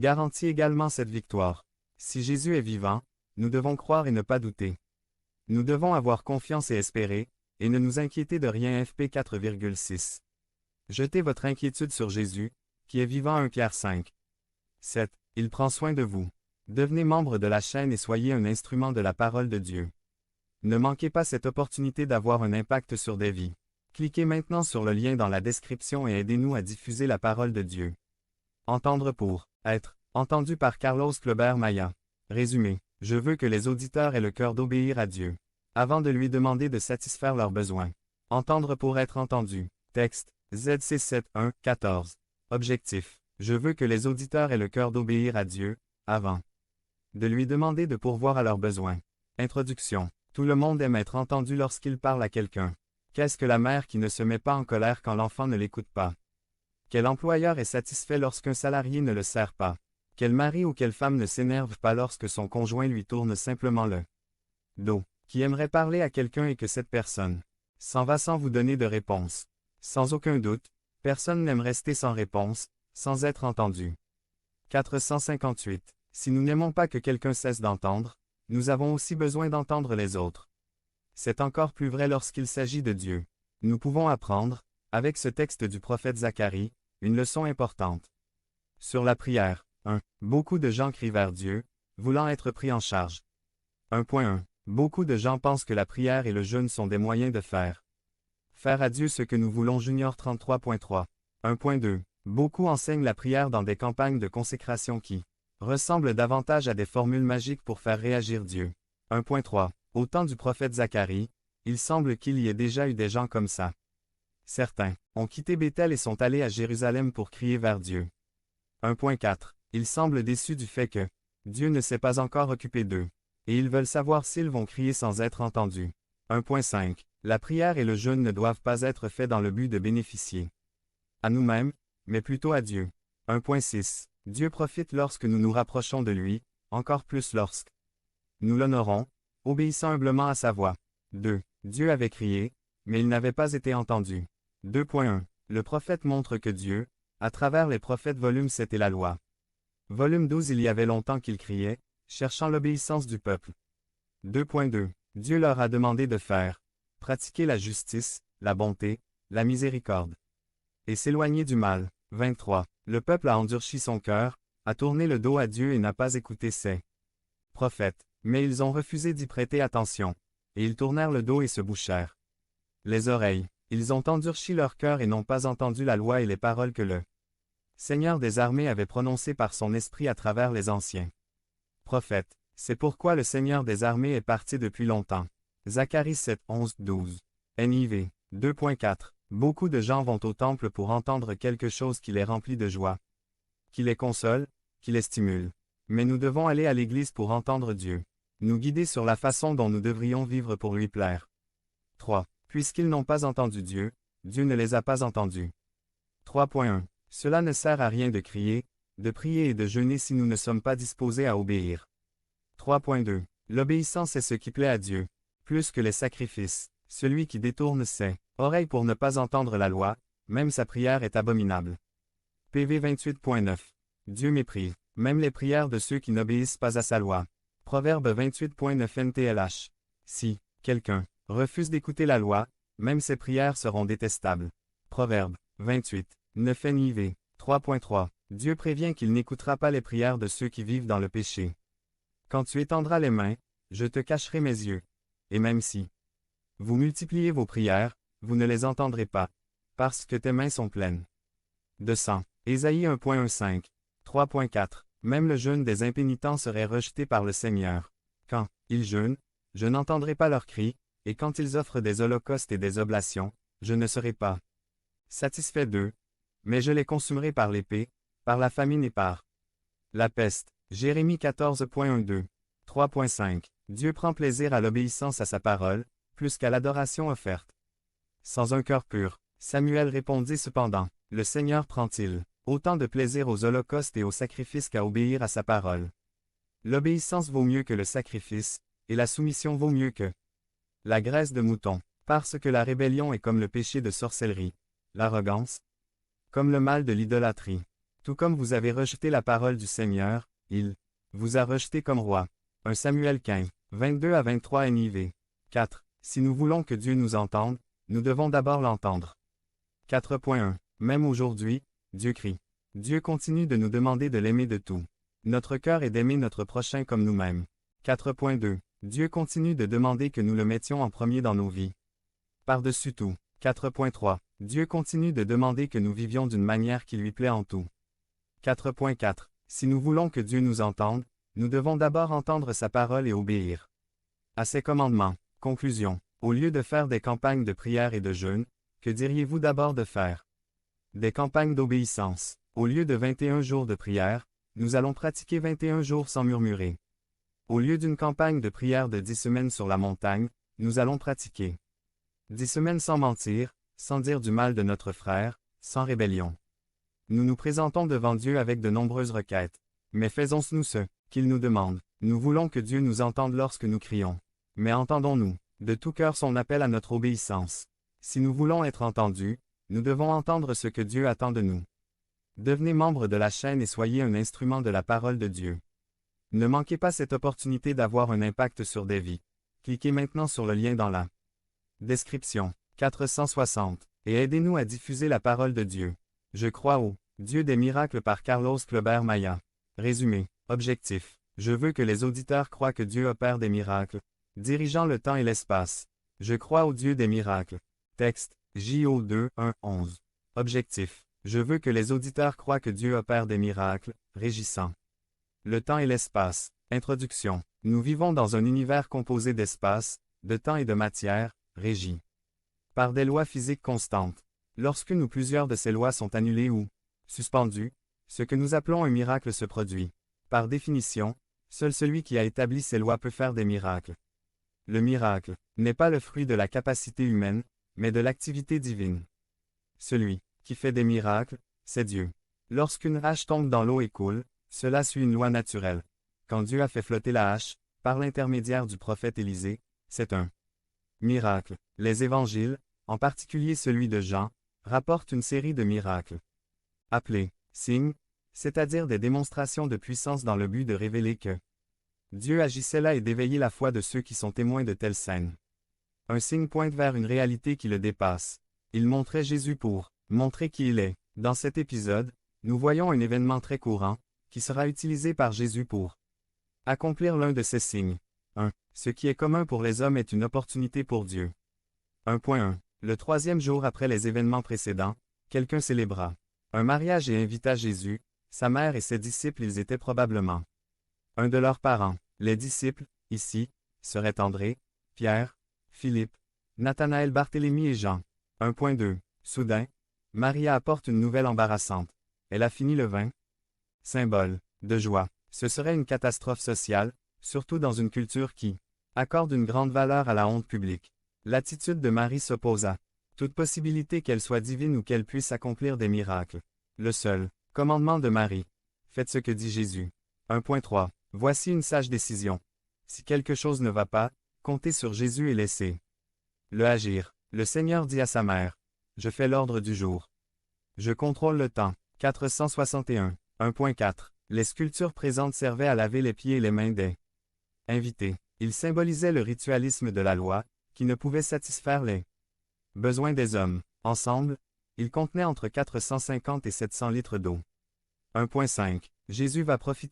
garantit également cette victoire. Si Jésus est vivant, nous devons croire et ne pas douter. Nous devons avoir confiance et espérer, et ne nous inquiéter de rien. FP 4,6. Jetez votre inquiétude sur Jésus, qui est vivant. 1 Pierre 5. 7. Il prend soin de vous. Devenez membre de la chaîne et soyez un instrument de la parole de Dieu. Ne manquez pas cette opportunité d'avoir un impact sur des vies. Cliquez maintenant sur le lien dans la description et aidez-nous à diffuser la parole de Dieu. Entendre pour être entendu par Carlos Clobert Maya. Résumé. Je veux que les auditeurs aient le cœur d'obéir à Dieu, avant de lui demander de satisfaire leurs besoins. Entendre pour être entendu. Texte. ZC 7.1.14. Objectif. Je veux que les auditeurs aient le cœur d'obéir à Dieu, avant de lui demander de pourvoir à leurs besoins. Introduction. Tout le monde aime être entendu lorsqu'il parle à quelqu'un. Qu'est-ce que la mère qui ne se met pas en colère quand l'enfant ne l'écoute pas? Quel employeur est satisfait lorsqu'un salarié ne le sert pas? Quel mari ou quelle femme ne s'énerve pas lorsque son conjoint lui tourne simplement le dos? Qui aimerait parler à quelqu'un et que cette personne s'en va sans vous donner de réponse? Sans aucun doute, personne n'aime rester sans réponse, sans être entendu. 458. Si nous n'aimons pas que quelqu'un cesse d'entendre, nous avons aussi besoin d'entendre les autres. C'est encore plus vrai lorsqu'il s'agit de Dieu. Nous pouvons apprendre, avec ce texte du prophète Zacharie, une leçon importante. Sur la prière. 1. Beaucoup de gens crient vers Dieu, voulant être pris en charge. 1.1. Beaucoup de gens pensent que la prière et le jeûne sont des moyens de faire à Dieu ce que nous voulons. Junior 33.3. 1.2. Beaucoup enseignent la prière dans des campagnes de consécration qui ressemblent davantage à des formules magiques pour faire réagir Dieu. 1.3. Au temps du prophète Zacharie, il semble qu'il y ait déjà eu des gens comme ça. Certains ont quitté Béthel et sont allés à Jérusalem pour crier vers Dieu. 1.4. Ils semblent déçus du fait que Dieu ne s'est pas encore occupé d'eux, et ils veulent savoir s'ils vont crier sans être entendus. 1.5. La prière et le jeûne ne doivent pas être faits dans le but de bénéficier à nous-mêmes, mais plutôt à Dieu. 1.6. Dieu profite lorsque nous nous rapprochons de lui, encore plus lorsque nous l'honorons, obéissant humblement à sa voix. 2. Dieu avait crié, mais il n'avait pas été entendu. 2.1. Le prophète montre que Dieu, à travers les prophètes volume 7 et la loi. Volume 12 Il y avait longtemps qu'il criait, cherchant l'obéissance du peuple. 2.2. Dieu leur a demandé de faire, pratiquer la justice, la bonté, la miséricorde, et s'éloigner du mal. 23. Le peuple a endurci son cœur, a tourné le dos à Dieu et n'a pas écouté ses prophètes, mais ils ont refusé d'y prêter attention, et ils tournèrent le dos et se bouchèrent les oreilles. Ils ont endurci leur cœur et n'ont pas entendu la loi et les paroles que le Seigneur des armées avait prononcées par son esprit à travers les anciens prophètes. C'est pourquoi le Seigneur des armées est parti depuis longtemps. Zacharie 7, 11, 12. NIV 2.4. Beaucoup de gens vont au temple pour entendre quelque chose qui les remplit de joie, qui les console, qui les stimule. Mais nous devons aller à l'église pour entendre Dieu, nous guider sur la façon dont nous devrions vivre pour lui plaire. 3. Puisqu'ils n'ont pas entendu Dieu, Dieu ne les a pas entendus. 3.1. Cela ne sert à rien de crier, de prier et de jeûner si nous ne sommes pas disposés à obéir. 3.2. L'obéissance est ce qui plaît à Dieu, plus que les sacrifices. Celui qui détourne ses oreilles pour ne pas entendre la loi, même sa prière est abominable. PV 28.9. Dieu méprise même les prières de ceux qui n'obéissent pas à sa loi. Proverbe 28.9 NTLH. Si quelqu'un refuse d'écouter la loi, même ses prières seront détestables. Proverbe 28. 9 NIV. 3.3. Dieu prévient qu'il n'écoutera pas les prières de ceux qui vivent dans le péché. Quand tu étendras les mains, je te cacherai mes yeux. Et même si vous multipliez vos prières, vous ne les entendrez pas, parce que tes mains sont pleines de sang. Ésaïe 1.15. 3.4. Même le jeûne des impénitents serait rejeté par le Seigneur. Quand ils jeûnent, je n'entendrai pas leurs cris, et quand ils offrent des holocaustes et des oblations, je ne serai pas satisfait d'eux, mais je les consumerai par l'épée, par la famine et par la peste. Jérémie 14.12. 3.5. Dieu prend plaisir à l'obéissance à sa parole, plus qu'à l'adoration offerte. Sans un cœur pur, Samuel répondit cependant, le Seigneur prend-il autant de plaisir aux holocaustes et aux sacrifices qu'à obéir à sa parole. L'obéissance vaut mieux que le sacrifice, et la soumission vaut mieux que la graisse de mouton, parce que la rébellion est comme le péché de sorcellerie, l'arrogance, comme le mal de l'idolâtrie. Tout comme vous avez rejeté la parole du Seigneur, il vous a rejeté comme roi. 1 Samuel 15, 22 à 23 NIV. 4. Si nous voulons que Dieu nous entende, nous devons d'abord l'entendre. 4.1. Même aujourd'hui, Dieu crie. Dieu continue de nous demander de l'aimer de tout. Notre cœur est d'aimer notre prochain comme nous-mêmes. 4.2. Dieu continue de demander que nous le mettions en premier dans nos vies. Par-dessus tout. 4.3. Dieu continue de demander que nous vivions d'une manière qui lui plaît en tout. 4.4. Si nous voulons que Dieu nous entende, nous devons d'abord entendre sa parole et obéir à ses commandements. Conclusion. Au lieu de faire des campagnes de prière et de jeûne, que diriez-vous d'abord de faire? Des campagnes d'obéissance. Au lieu de 21 jours de prière, nous allons pratiquer 21 jours sans murmurer. Au lieu d'une campagne de prière de 10 semaines sur la montagne, nous allons pratiquer 10 semaines sans mentir, sans dire du mal de notre frère, sans rébellion. Nous nous présentons devant Dieu avec de nombreuses requêtes. Mais faisons-nous ce qu'il nous demande. Nous voulons que Dieu nous entende lorsque nous crions. Mais entendons-nous de tout cœur son appel à notre obéissance. Si nous voulons être entendus, nous devons entendre ce que Dieu attend de nous. Devenez membre de la chaîne et soyez un instrument de la parole de Dieu. Ne manquez pas cette opportunité d'avoir un impact sur des vies. Cliquez maintenant sur le lien dans la description. 460. Et aidez-nous à diffuser la parole de Dieu. Je crois au Dieu des miracles par Carlos Clobert Maya. Résumé. Objectif. Je veux que les auditeurs croient que Dieu opère des miracles, dirigeant le temps et l'espace. Je crois au Dieu des miracles. Texte. JO 2, 1, 11. Objectif. Je veux que les auditeurs croient que Dieu opère des miracles, régissant le temps et l'espace. Introduction. Nous vivons dans un univers composé d'espace, de temps et de matière, régi par des lois physiques constantes. Lorsqu'une ou plusieurs de ces lois sont annulées ou suspendues, ce que nous appelons un miracle se produit. Par définition, seul celui qui a établi ces lois peut faire des miracles. Le miracle n'est pas le fruit de la capacité humaine, mais de l'activité divine. Celui qui fait des miracles, c'est Dieu. Lorsqu'une hache tombe dans l'eau et coule, cela suit une loi naturelle. Quand Dieu a fait flotter la hache, par l'intermédiaire du prophète Élisée, c'est un miracle. Les évangiles, en particulier celui de Jean, rapportent une série de miracles appelés signes, c'est-à-dire des démonstrations de puissance dans le but de révéler que Dieu agissait là et d'éveiller la foi de ceux qui sont témoins de telles scènes. Un signe pointe vers une réalité qui le dépasse. Il montrait Jésus pour montrer qui il est. Dans cet épisode, nous voyons un événement très courant, qui sera utilisé par Jésus pour accomplir l'un de ces signes. 1. Ce qui est commun pour les hommes est une opportunité pour Dieu. 1.1. Le troisième jour après les événements précédents, quelqu'un célébra un mariage et invita Jésus, sa mère et ses disciples. Ils étaient probablement un de leurs parents. Les disciples, ici, seraient André, Pierre, Philippe, Nathanaël, Barthélemy et Jean. 1.2. Soudain, Maria apporte une nouvelle embarrassante. Elle a fini le vin. Symbole de joie. Ce serait une catastrophe sociale, surtout dans une culture qui accorde une grande valeur à la honte publique. L'attitude de Marie s'oppose à toute possibilité qu'elle soit divine ou qu'elle puisse accomplir des miracles. Le seul commandement de Marie. Faites ce que dit Jésus. 1.3. Voici une sage décision. Si quelque chose ne va pas, comptez sur Jésus et laissez le agir. Le Seigneur dit à sa mère. Je fais l'ordre du jour. Je contrôle le temps. 461. 1.4. Les sculptures présentes servaient à laver les pieds et les mains des invités. Ils symbolisaient le ritualisme de la loi, qui ne pouvait satisfaire les besoins des hommes. Ensemble, ils contenaient entre 450 et 700 litres d'eau. 1.5. Jésus va profiter